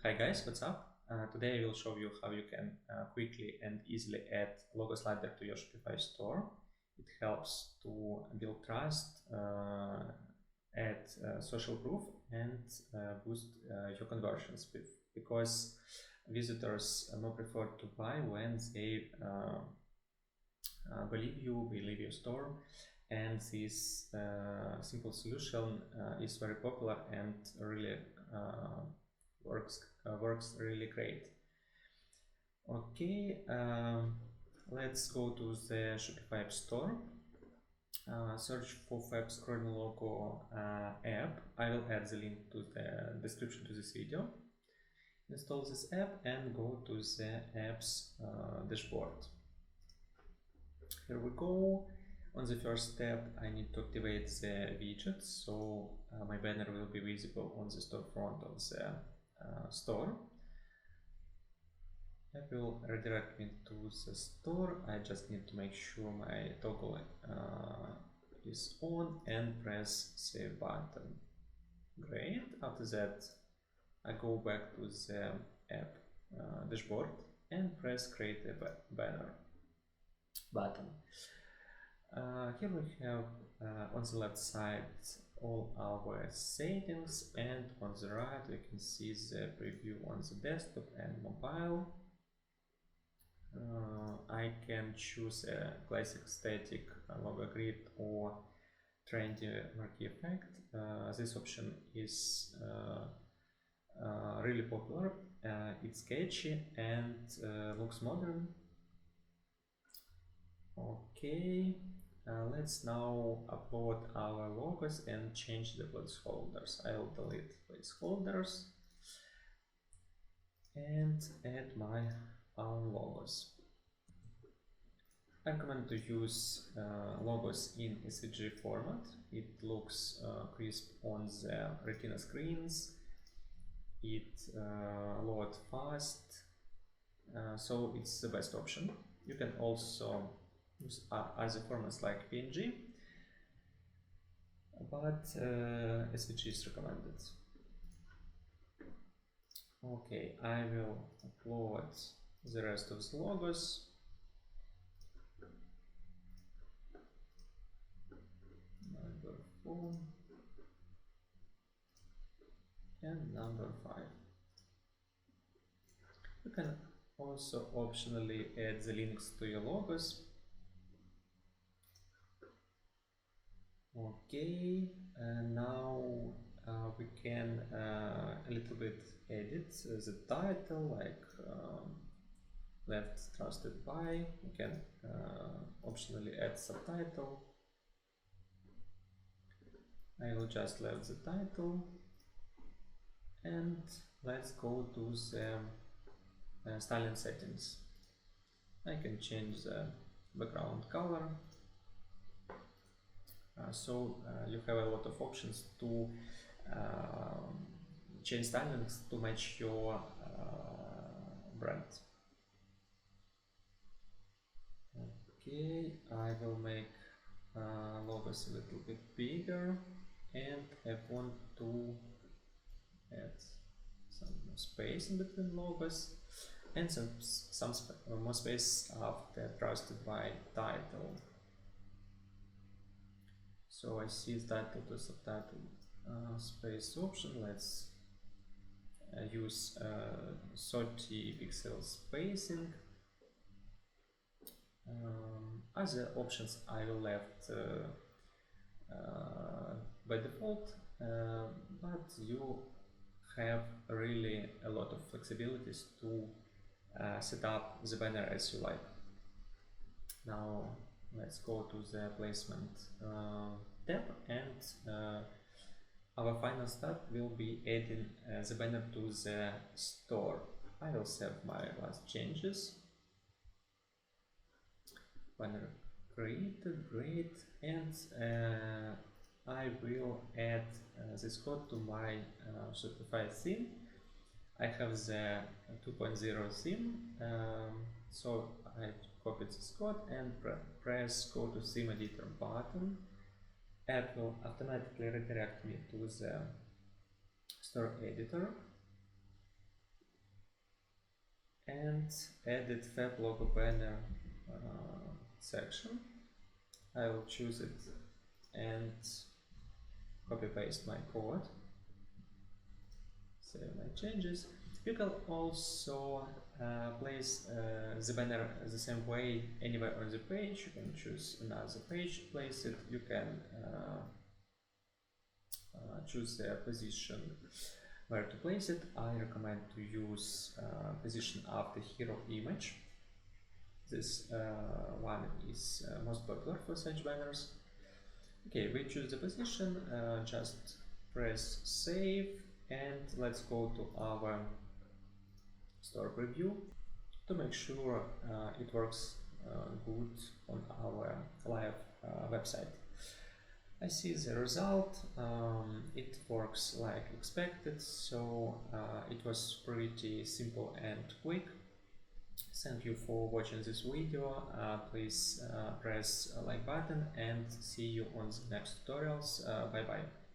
Hi guys, what's up? Today I will show you how you can quickly and easily add logo slider to your Shopify store. It helps to build trust, add social proof, and boost your conversions because visitors more prefer to buy when they believe you, believe your store, and this simple solution is very popular and really works really great. Okay, let's go to the Shopify App Store. Search for Fab Scrolling Logo app. I will add the link to the description to this video. Install this app and go to the app's dashboard. Here we go. On the first step, I need to activate the widget, so my banner will be visible on the storefront of the store. That will redirect me to the store. I just need to make sure my toggle is on and press save button. Great. After that, I go back to the app dashboard and press create a banner button. Here we have on the left side all our settings, and on the right we can see the preview on the desktop and mobile. I can choose a classic static logo grid or trendy marquee effect. This option is really popular. It's catchy and looks modern. Okay. Let's now upload our logos and change the placeholders. I'll delete placeholders and add my own logos. I recommend to use logos in SVG format. It looks crisp on the Retina screens. It loads fast, so it's the best option. You can also use other formats like PNG, but SVG is recommended. Okay, I will upload the rest of the logos. Number 4 and number 5. You can also optionally add the links to your logos. Okay, now we can a little bit edit the title, like left trusted by. We can optionally add subtitle. I will just leave the title, and let's go to the styling settings. I can change the background color. So you have a lot of options to change stylings to match your brand. Okay, I will make logos a little bit bigger, and I want to add some more space in between logos and some more space after trusted by title. So I see title to subtitle space option. Let's use 30 pixel spacing. Other options I will left by default, but you have really a lot of flexibilities to set up the banner as you like. Now let's go to the placement tab, and our final step will be adding the banner to the store. I will save my last changes. Banner created, great, and I will add this code to my Shopify theme. I have the 2.0 theme, so I copy this code and press go to theme editor button. App will automatically redirect me to the store editor. and edit web logo banner section. I will choose it and copy paste my code, save my changes. You can also place the banner the same way anywhere on the page. You can choose another page, place it. You can choose the position where to place it. I recommend to use position after hero image. This one is most popular for such banners. Okay, we choose the position, just press save, and let's go to our store preview to make sure it works good on our live website. I see the result. It works like expected, so it was pretty simple and quick. Thank you for watching this video. Please press like button and see you on the next tutorials. Bye bye.